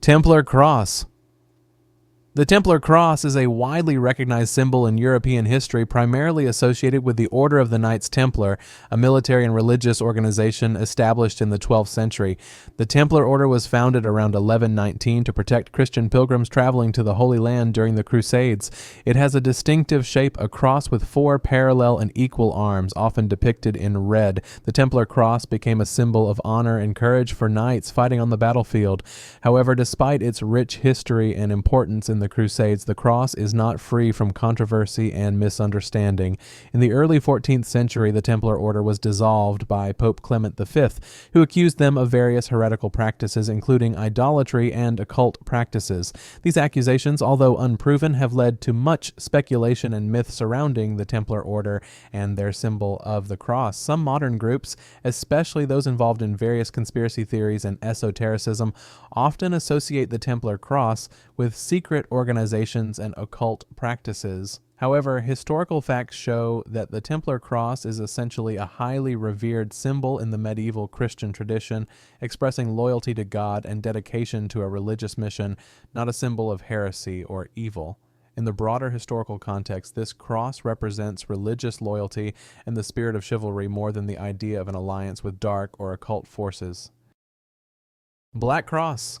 Templar cross. The Templar cross is a widely recognized symbol in European history, primarily associated with the Order of the Knights Templar, a military and religious organization established in the 12th century. The Templar Order was founded around 1119 to protect Christian pilgrims traveling to the Holy Land during the Crusades. It has a distinctive shape, a cross with four parallel and equal arms, often depicted in red. The Templar cross became a symbol of honor and courage for knights fighting on the battlefield. However, despite its rich history and importance in the Crusades, the cross is not free from controversy and misunderstanding. In the early 14th century, the Templar Order was dissolved by Pope Clement V, who accused them of various heretical practices, including idolatry and occult practices. These accusations, although unproven, have led to much speculation and myth surrounding the Templar Order and their symbol of the cross. Some modern groups, especially those involved in various conspiracy theories and esotericism, often associate the Templar cross with secret organizations and occult practices. However, historical facts show that the Templar cross is essentially a highly revered symbol in the medieval Christian tradition, expressing loyalty to God and dedication to a religious mission, not a symbol of heresy or evil. In the broader historical context, this cross represents religious loyalty and the spirit of chivalry more than the idea of an alliance with dark or occult forces. Black cross.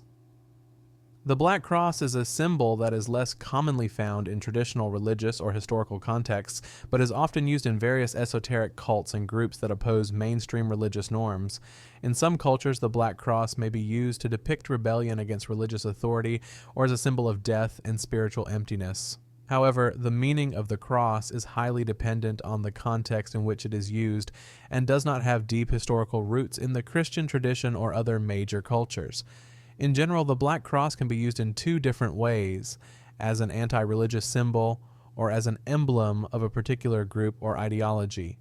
The Black Cross is a symbol that is less commonly found in traditional religious or historical contexts, but is often used in various esoteric cults and groups that oppose mainstream religious norms. In some cultures, the Black Cross may be used to depict rebellion against religious authority or as a symbol of death and spiritual emptiness. However, the meaning of the cross is highly dependent on the context in which it is used and does not have deep historical roots in the Christian tradition or other major cultures. In general, the Black Cross can be used in two different ways, as an anti-religious symbol or as an emblem of a particular group or ideology.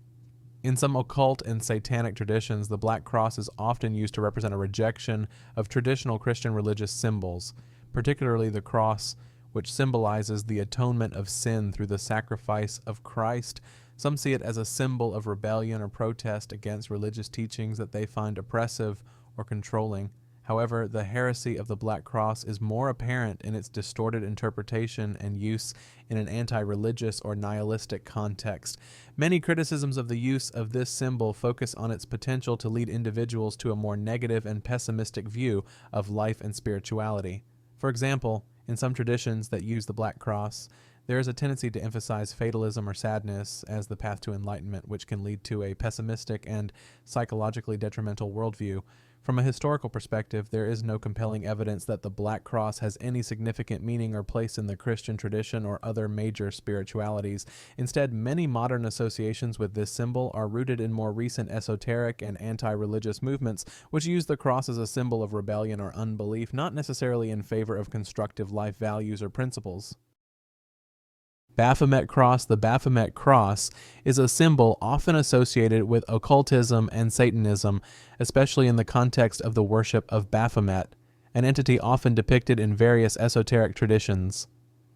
In some occult and satanic traditions, the Black Cross is often used to represent a rejection of traditional Christian religious symbols, particularly the cross, which symbolizes the atonement of sin through the sacrifice of Christ. Some see it as a symbol of rebellion or protest against religious teachings that they find oppressive or controlling. However, the heresy of the Black Cross is more apparent in its distorted interpretation and use in an anti-religious or nihilistic context. Many criticisms of the use of this symbol focus on its potential to lead individuals to a more negative and pessimistic view of life and spirituality. For example, in some traditions that use the Black Cross, there is a tendency to emphasize fatalism or sadness as the path to enlightenment, which can lead to a pessimistic and psychologically detrimental worldview. From a historical perspective, there is no compelling evidence that the Black Cross has any significant meaning or place in the Christian tradition or other major spiritualities. Instead, many modern associations with this symbol are rooted in more recent esoteric and anti-religious movements, which use the cross as a symbol of rebellion or unbelief, not necessarily in favor of constructive life values or principles. Baphomet cross. The Baphomet cross is a symbol often associated with occultism and Satanism, especially in the context of the worship of Baphomet, an entity often depicted in various esoteric traditions.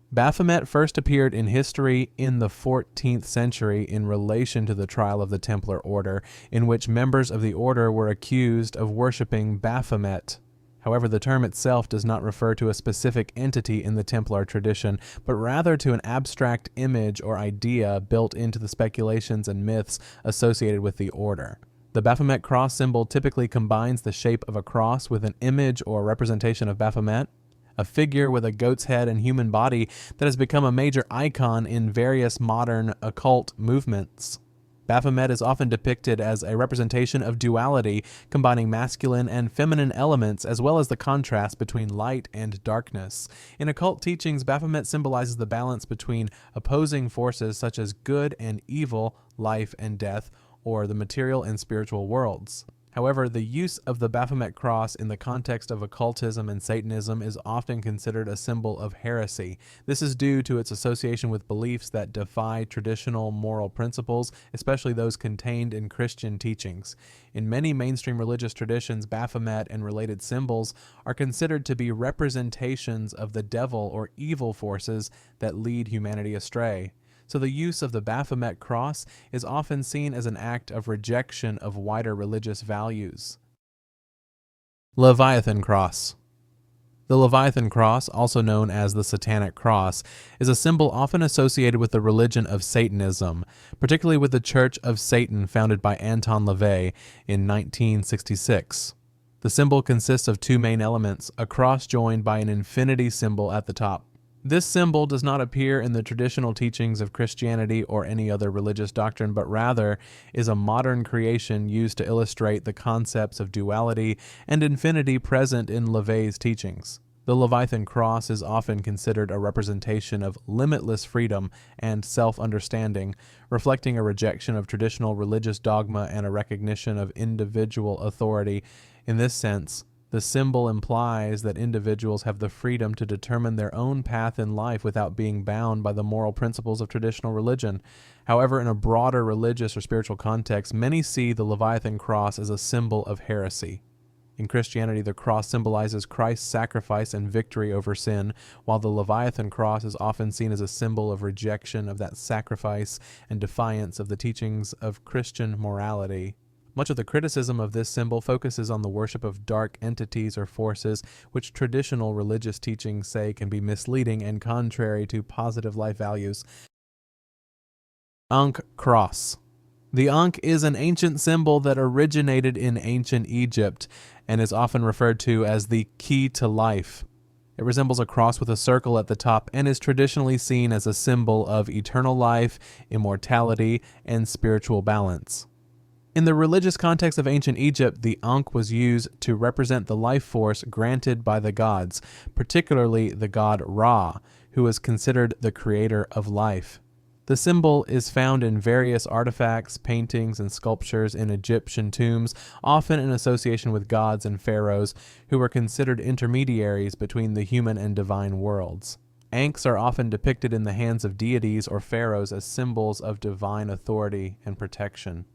Baphomet first appeared in history in the 14th century in relation to the trial of the Templar Order, in which members of the order were accused of worshiping Baphomet. However, the term itself does not refer to a specific entity in the Templar tradition, but rather to an abstract image or idea built into the speculations and myths associated with the order. The Baphomet cross symbol typically combines the shape of a cross with an image or representation of Baphomet, a figure with a goat's head and human body that has become a major icon in various modern occult movements. Baphomet is often depicted as a representation of duality, combining masculine and feminine elements, as well as the contrast between light and darkness. In occult teachings, Baphomet symbolizes the balance between opposing forces such as good and evil, life and death, or the material and spiritual worlds. However, the use of the Baphomet cross in the context of occultism and Satanism is often considered a symbol of heresy. This is due to its association with beliefs that defy traditional moral principles, especially those contained in Christian teachings. In many mainstream religious traditions, Baphomet and related symbols are considered to be representations of the devil or evil forces that lead humanity astray. So the use of the Baphomet cross is often seen as an act of rejection of wider religious values. Leviathan cross. The Leviathan cross, also known as the Satanic Cross, is a symbol often associated with the religion of Satanism, particularly with the Church of Satan founded by Anton LaVey in 1966. The symbol consists of two main elements, a cross joined by an infinity symbol at the top. This symbol does not appear in the traditional teachings of Christianity or any other religious doctrine, but rather is a modern creation used to illustrate the concepts of duality and infinity present in LaVey's teachings. The Leviathan cross is often considered a representation of limitless freedom and self-understanding, reflecting a rejection of traditional religious dogma and a recognition of individual authority. In this sense, the symbol implies that individuals have the freedom to determine their own path in life without being bound by the moral principles of traditional religion. However, in a broader religious or spiritual context, many see the Leviathan cross as a symbol of heresy. In Christianity, the cross symbolizes Christ's sacrifice and victory over sin, while the Leviathan cross is often seen as a symbol of rejection of that sacrifice and defiance of the teachings of Christian morality. Much of the criticism of this symbol focuses on the worship of dark entities or forces, which traditional religious teachings say can be misleading and contrary to positive life values. Ankh cross. The ankh is an ancient symbol that originated in ancient Egypt and is often referred to as the key to life. It resembles a cross with a circle at the top and is traditionally seen as a symbol of eternal life, immortality, and spiritual balance. In the religious context of ancient Egypt, the ankh was used to represent the life force granted by the gods, particularly the god Ra, who was considered the creator of life. The symbol is found in various artifacts, paintings, and sculptures in Egyptian tombs, often in association with gods and pharaohs, who were considered intermediaries between the human and divine worlds. Ankhs are often depicted in the hands of deities or pharaohs as symbols of divine authority and protection.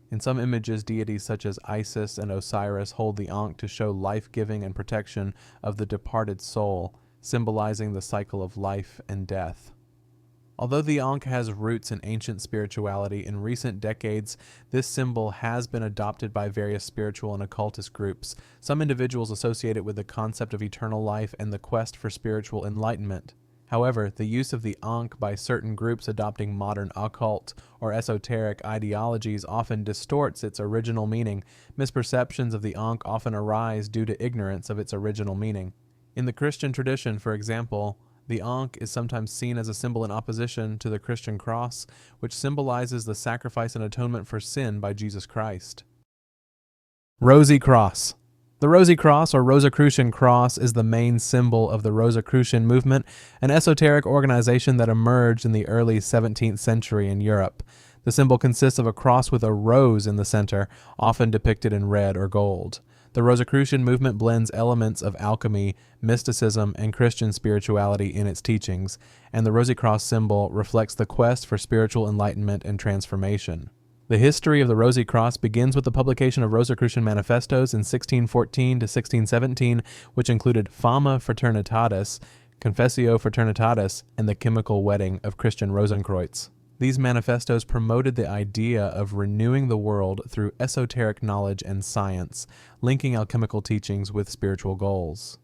In some images, deities such as Isis and Osiris hold the ankh to show life-giving and protection of the departed soul, symbolizing the cycle of life and death. Although the ankh has roots in ancient spirituality, in recent decades, this symbol has been adopted by various spiritual and occultist groups. Some individuals associate it with the concept of eternal life and the quest for spiritual enlightenment. However, the use of the ankh by certain groups adopting modern occult or esoteric ideologies often distorts its original meaning. Misperceptions of the ankh often arise due to ignorance of its original meaning. In the Christian tradition, for example, the ankh is sometimes seen as a symbol in opposition to the Christian cross, which symbolizes the sacrifice and atonement for sin by Jesus Christ. Rosy cross. The Rosy Cross, or Rosicrucian Cross, is the main symbol of the Rosicrucian movement, an esoteric organization that emerged in the early 17th century in Europe. The symbol consists of a cross with a rose in the center, often depicted in red or gold. The Rosicrucian movement blends elements of alchemy, mysticism, and Christian spirituality in its teachings, and the Rosy Cross symbol reflects the quest for spiritual enlightenment and transformation. The history of the Rosy Cross begins with the publication of Rosicrucian manifestos in 1614 to 1617, which included Fama Fraternitatis, Confessio Fraternitatis, and the chemical wedding of Christian Rosenkreuz. These manifestos promoted the idea of renewing the world through esoteric knowledge and science, linking alchemical teachings with spiritual goals.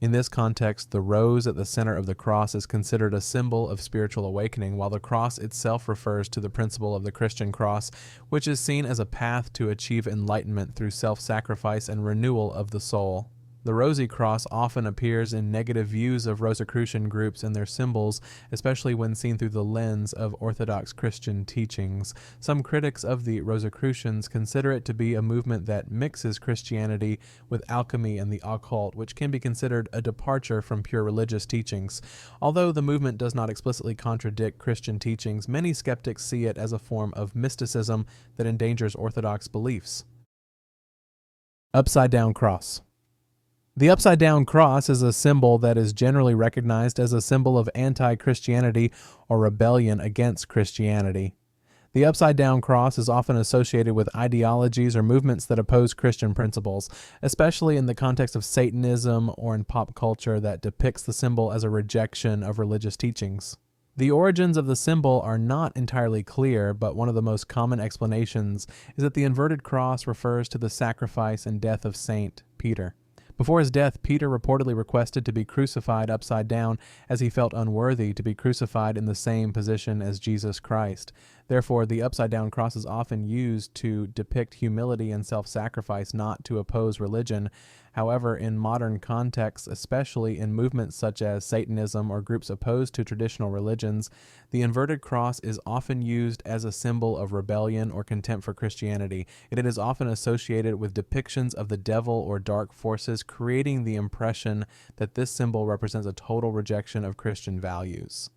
In this context, the rose at the center of the cross is considered a symbol of spiritual awakening, while the cross itself refers to the principle of the Christian cross, which is seen as a path to achieve enlightenment through self-sacrifice and renewal of the soul. The Rosy Cross often appears in negative views of Rosicrucian groups and their symbols, especially when seen through the lens of Orthodox Christian teachings. Some critics of the Rosicrucians consider it to be a movement that mixes Christianity with alchemy and the occult, which can be considered a departure from pure religious teachings. Although the movement does not explicitly contradict Christian teachings, many skeptics see it as a form of mysticism that endangers Orthodox beliefs. Upside-down cross. The upside-down cross is a symbol that is generally recognized as a symbol of anti-Christianity or rebellion against Christianity. The upside-down cross is often associated with ideologies or movements that oppose Christian principles, especially in the context of Satanism or in pop culture that depicts the symbol as a rejection of religious teachings. The origins of the symbol are not entirely clear, but one of the most common explanations is that the inverted cross refers to the sacrifice and death of Saint Peter. Before his death, Peter reportedly requested to be crucified upside down as he felt unworthy to be crucified in the same position as Jesus Christ. Therefore, the upside-down cross is often used to depict humility and self-sacrifice, not to oppose religion. However, in modern contexts, especially in movements such as Satanism or groups opposed to traditional religions, the inverted cross is often used as a symbol of rebellion or contempt for Christianity. It is often associated with depictions of the devil or dark forces, creating the impression that this symbol represents a total rejection of Christian values.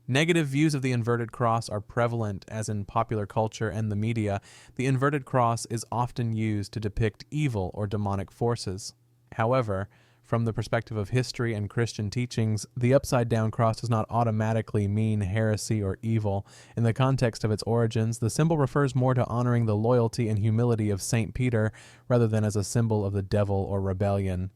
Negative views of the inverted cross are prevalent, as in popular culture and the media. The inverted cross is often used to depict evil or demonic forces. However, from the perspective of history and Christian teachings, the upside-down cross does not automatically mean heresy or evil. In the context of its origins, the symbol refers more to honoring the loyalty and humility of Saint Peter rather than as a symbol of the devil or rebellion.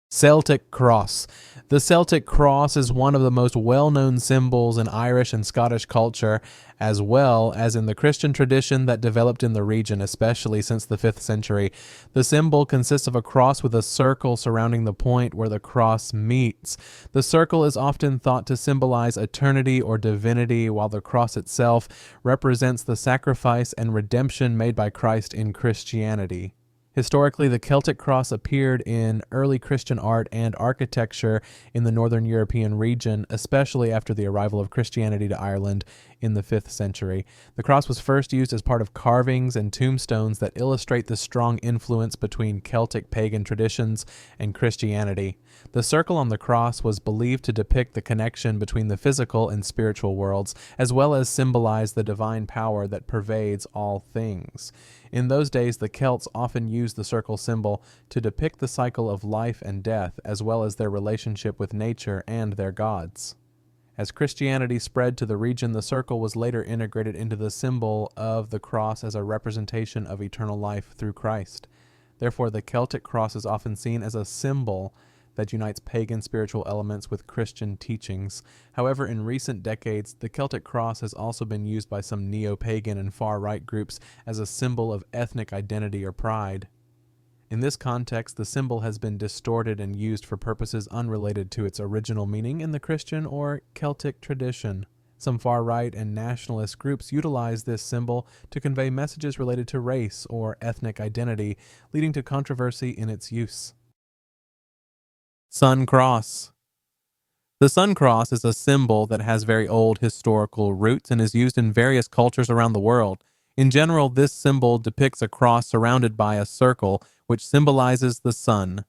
Celtic cross. The Celtic cross is one of the most well-known symbols in Irish and Scottish culture, as well as in the Christian tradition that developed in the region, especially since the 5th century. The symbol consists of a cross with a circle surrounding the point where the cross meets. The circle is often thought to symbolize eternity or divinity, while the cross itself represents the sacrifice and redemption made by Christ in Christianity. Historically, the Celtic cross appeared in early Christian art and architecture in the northern European region, especially after the arrival of Christianity to Ireland in the 5th century. The cross was first used as part of carvings and tombstones that illustrate the strong influence between Celtic pagan traditions and Christianity. The circle on the cross was believed to depict the connection between the physical and spiritual worlds, as well as symbolize the divine power that pervades all things. In those days, the Celts often used the circle symbol to depict the cycle of life and death, as well as their relationship with nature and their gods. As Christianity spread to the region, the circle was later integrated into the symbol of the cross as a representation of eternal life through Christ. Therefore, the Celtic cross is often seen as a symbol that unites pagan spiritual elements with Christian teachings. However, in recent decades, the Celtic cross has also been used by some neo-pagan and far-right groups as a symbol of ethnic identity or pride. In this context, the symbol has been distorted and used for purposes unrelated to its original meaning in the Christian or Celtic tradition. Some far-right and nationalist groups utilize this symbol to convey messages related to race or ethnic identity, leading to controversy in its use. Sun cross. The sun cross is a symbol that has very old historical roots and is used in various cultures around the world. In general, this symbol depicts a cross surrounded by a circle, which symbolizes the sun.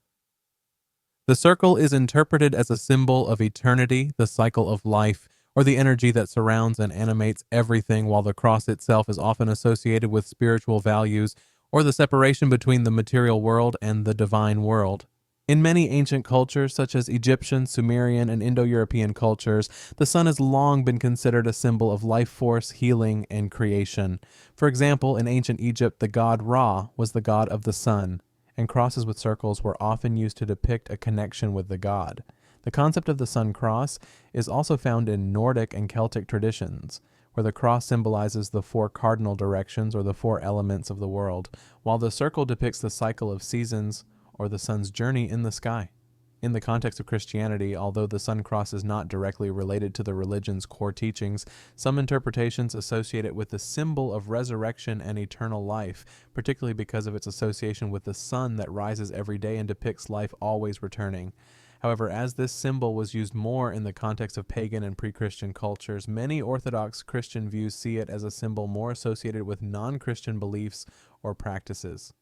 The circle is interpreted as a symbol of eternity, the cycle of life, or the energy that surrounds and animates everything, while the cross itself is often associated with spiritual values or the separation between the material world and the divine world. In many ancient cultures, such as Egyptian, Sumerian, and Indo-European cultures, the sun has long been considered a symbol of life force, healing, and creation. For example, in ancient Egypt, the god Ra was the god of the sun, and crosses with circles were often used to depict a connection with the god. The concept of the sun cross is also found in Nordic and Celtic traditions, where the cross symbolizes the 4 cardinal directions or the 4 elements of the world, while the circle depicts the cycle of seasons or the sun's journey in the sky. In the context of Christianity, although the sun cross is not directly related to the religion's core teachings, some interpretations associate it with the symbol of resurrection and eternal life, particularly because of its association with the sun that rises every day and depicts life always returning. However, as this symbol was used more in the context of pagan and pre-Christian cultures, many Orthodox Christian views see it as a symbol more associated with non-Christian beliefs or practices.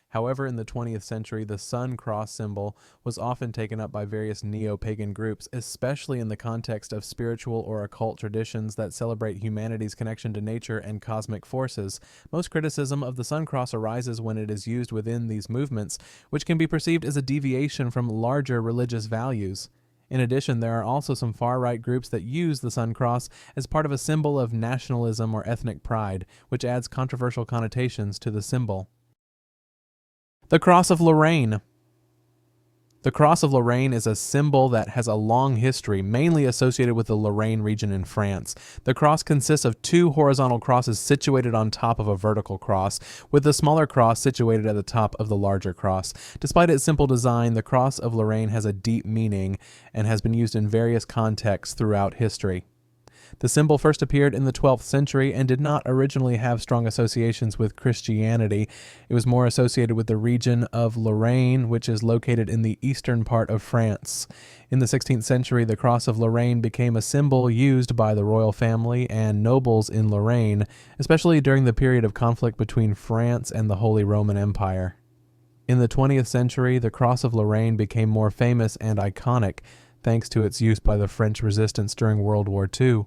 However, in the 20th century, the sun cross symbol was often taken up by various neo-pagan groups, especially in the context of spiritual or occult traditions that celebrate humanity's connection to nature and cosmic forces. Most criticism of the sun cross arises when it is used within these movements, which can be perceived as a deviation from larger religious values. In addition, there are also some far-right groups that use the sun cross as part of a symbol of nationalism or ethnic pride, which adds controversial connotations to the symbol. The Cross of Lorraine. The Cross of Lorraine is a symbol that has a long history, mainly associated with the Lorraine region in France. The cross consists of two horizontal crosses situated on top of a vertical cross, with the smaller cross situated at the top of the larger cross. Despite its simple design, the Cross of Lorraine has a deep meaning and has been used in various contexts throughout history. The symbol first appeared in the 12th century and did not originally have strong associations with Christianity. It was more associated with the region of Lorraine, which is located in the eastern part of France. In the 16th century, the Cross of Lorraine became a symbol used by the royal family and nobles in Lorraine, especially during the period of conflict between France and the Holy Roman Empire. In the 20th century, the Cross of Lorraine became more famous and iconic, thanks to its use by the French resistance during World War II.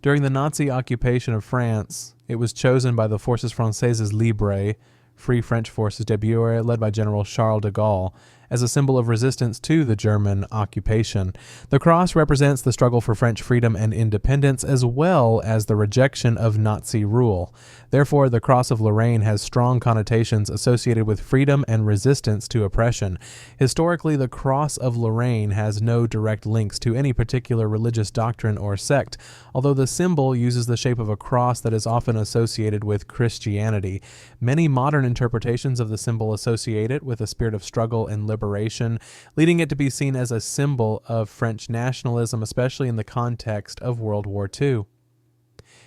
During the Nazi occupation of France, it was chosen by the Forces Françaises Libres, Free French Forces Débutées, led by General Charles de Gaulle, as a symbol of resistance to the German occupation. The cross represents the struggle for French freedom and independence, as well as the rejection of Nazi rule. Therefore, the Cross of Lorraine has strong connotations associated with freedom and resistance to oppression. Historically, the Cross of Lorraine has no direct links to any particular religious doctrine or sect, although the symbol uses the shape of a cross that is often associated with Christianity. Many modern interpretations of the symbol associate it with a spirit of struggle and liberation, leading it to be seen as a symbol of French nationalism, especially in the context of World War II.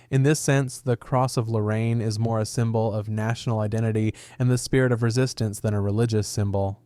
In this sense, the Cross of Lorraine is more a symbol of national identity and the spirit of resistance than a religious symbol.